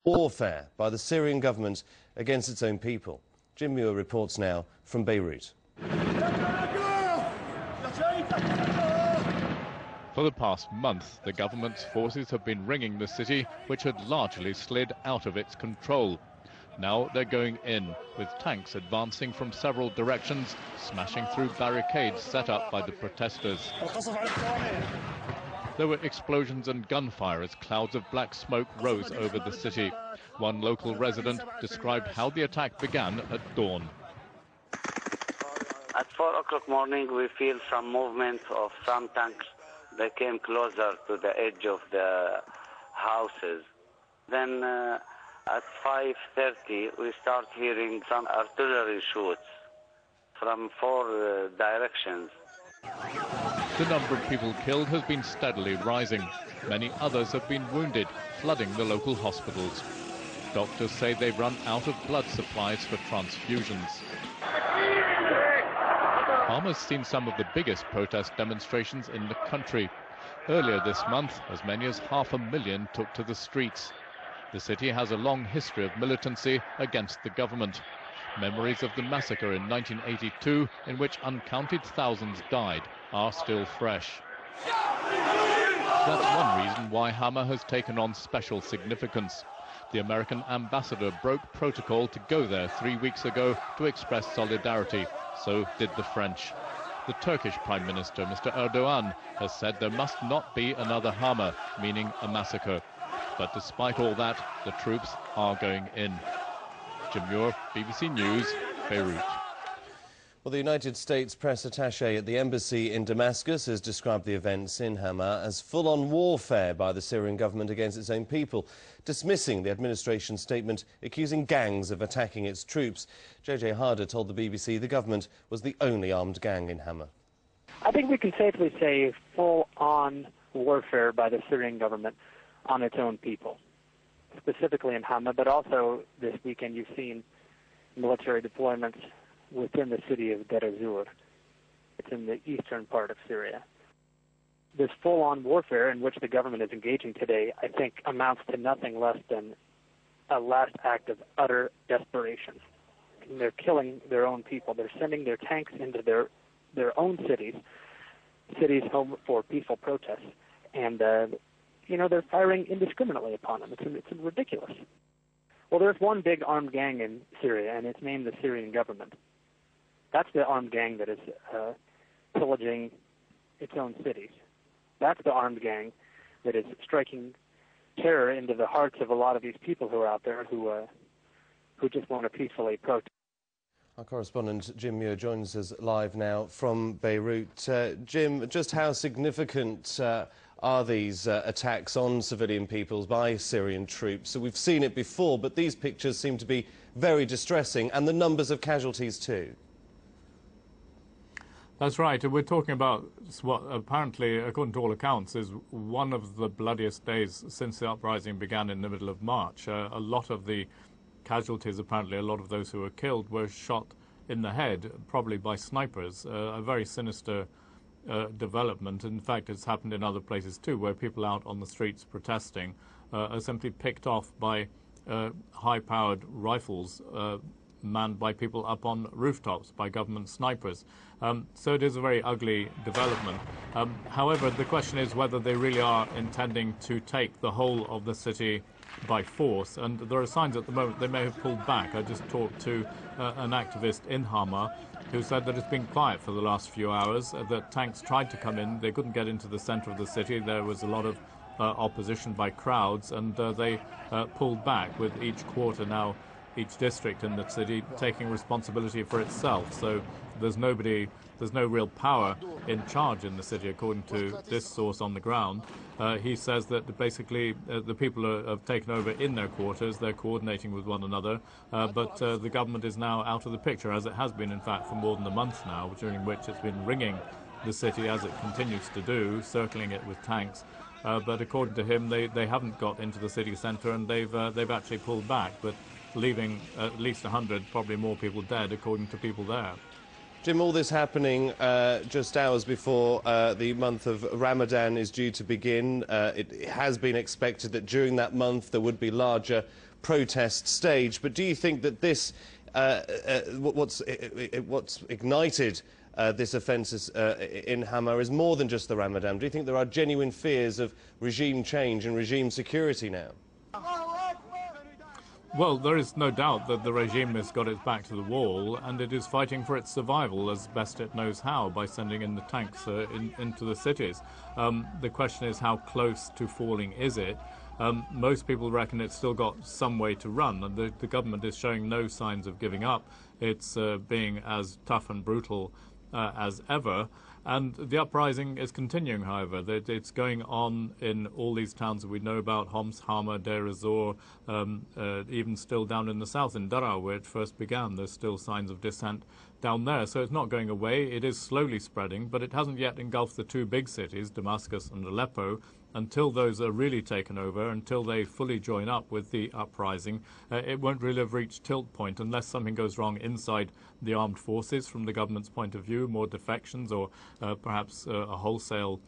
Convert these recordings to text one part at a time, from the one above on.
Warfare by the Syrian government against its own people. Jim Muir reports now from Beirut. For the past month, the government's forces have been ringing the city, which had largely slid out of its control. Now they're going in, with tanks advancing from several directions, smashing through barricades set up by the protesters. There were explosions and gunfire as clouds of black smoke rose over the city. One local resident described how the attack began at dawn. At 4 o'clock morning, we feel some movement of some tanks. They came closer to the edge of the houses. Then at 5:30, we start hearing some artillery shoots from 4 directions. The number of people killed has been steadily rising. Many others have been wounded, flooding the local hospitals. Doctors say they've run out of blood supplies for transfusions. Hama's seen some of the biggest protest demonstrations in the country. Earlier this month, as many as 500,000 took to the streets. The city has a long history of militancy against the government. Memories of the massacre in 1982, in which uncounted thousands died, are still fresh. That's one reason why Hama has taken on special significance. The American ambassador broke protocol to go there 3 weeks ago to express solidarity. So did the French. The Turkish Prime Minister, Mr. Erdogan, has said there must not be another Hama, meaning a massacre. But despite all that, the troops are going in. Jim Muir, BBC News, Beirut. Well, the United States press attaché at the embassy in Damascus has described the events in Hama as full-on warfare by the Syrian government against its own people, dismissing the administration's statement accusing gangs of attacking its troops. JJ Harder told the BBC the government was the only armed gang in Hama. I think we can safely say full-on warfare by the Syrian government on its own people, specifically in Hama, but also this weekend you've seen military deployments within the city of Deir ez-Zor. It's in the eastern part of Syria. This full-on warfare in which the government is engaging today, I think, amounts to nothing less than a last act of utter desperation. And they're killing their own people. They're sending their tanks into their own cities home for peaceful protests, and they're firing indiscriminately upon them. It's ridiculous. Well, there's one big armed gang in Syria, and it's named the Syrian government. That's the armed gang that is pillaging its own cities. That's the armed gang that is striking terror into the hearts of a lot of these people who are out there who just want to peacefully protest. Our correspondent Jim Muir joins us live now from Beirut. Jim, just how significant are these attacks on civilian peoples by Syrian troops? So we've seen it before, but these pictures seem to be very distressing, and the numbers of casualties too. That's right. We're talking about what apparently, according to all accounts, is one of the bloodiest days since the uprising began in the middle of March. A lot of the casualties, apparently a lot of those who were killed, were shot in the head, probably by snipers. A very sinister development. In fact, it's happened in other places too, where people out on the streets protesting are simply picked off by high-powered rifles manned by people up on rooftops, by government snipers. So it is a very ugly development. However, the question is whether they really are intending to take the whole of the city by force, and there are signs at the moment they may have pulled back. I just talked to an activist in Hama who said that it's been quiet for the last few hours, that tanks tried to come in, they couldn't get into the center of the city, there was a lot of opposition by crowds, and they pulled back, with each quarter now, each district in the city taking responsibility for itself. So there's no real power in charge in the city, according to this source on the ground. He says that basically the people have taken over in their quarters, they're coordinating with one another, but the government is now out of the picture, as it has been, in fact, for more than a month now, during which it's been ringing the city, as it continues to do, circling it with tanks. But according to him, they haven't got into the city centre, and they've actually pulled back, but leaving at least 100, probably more people dead, according to people there. Jim, all this happening just hours before the month of Ramadan is due to begin. It has been expected that during that month there would be larger protest stage. But do you think that this, what's ignited this offence in Hama is more than just the Ramadan? Do you think there are genuine fears of regime change and regime security now? Well, there is no doubt that the regime has got its back to the wall, and it is fighting for its survival as best it knows how by sending in the tanks into the cities. The question is, how close to falling is it? Most people reckon it's still got some way to run, and the government is showing no signs of giving up. It's being as tough and brutal as ever. And the uprising is continuing, however. It's going on in all these towns that we know about, Homs, Hama, Deir ez-Zor, even still down in the south, in Daraa, where it first began. There's still signs of dissent down there. So it's not going away. It is slowly spreading, but it hasn't yet engulfed the two big cities, Damascus and Aleppo. Until those are really taken over, until they fully join up with the uprising, it won't really have reached tilt point unless something goes wrong inside the armed forces from the government's point of view, more defections or perhaps a wholesale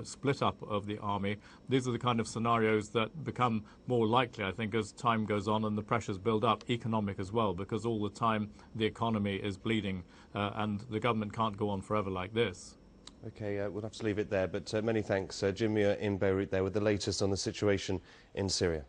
split up of the army. These are the kind of scenarios that become more likely, I think, as time goes on and the pressures build up, economic as well, because all the time the economy is bleeding and the government can't go on forever like this. OK, we'll have to leave it there, but many thanks. Jim Muir in Beirut there with the latest on the situation in Syria.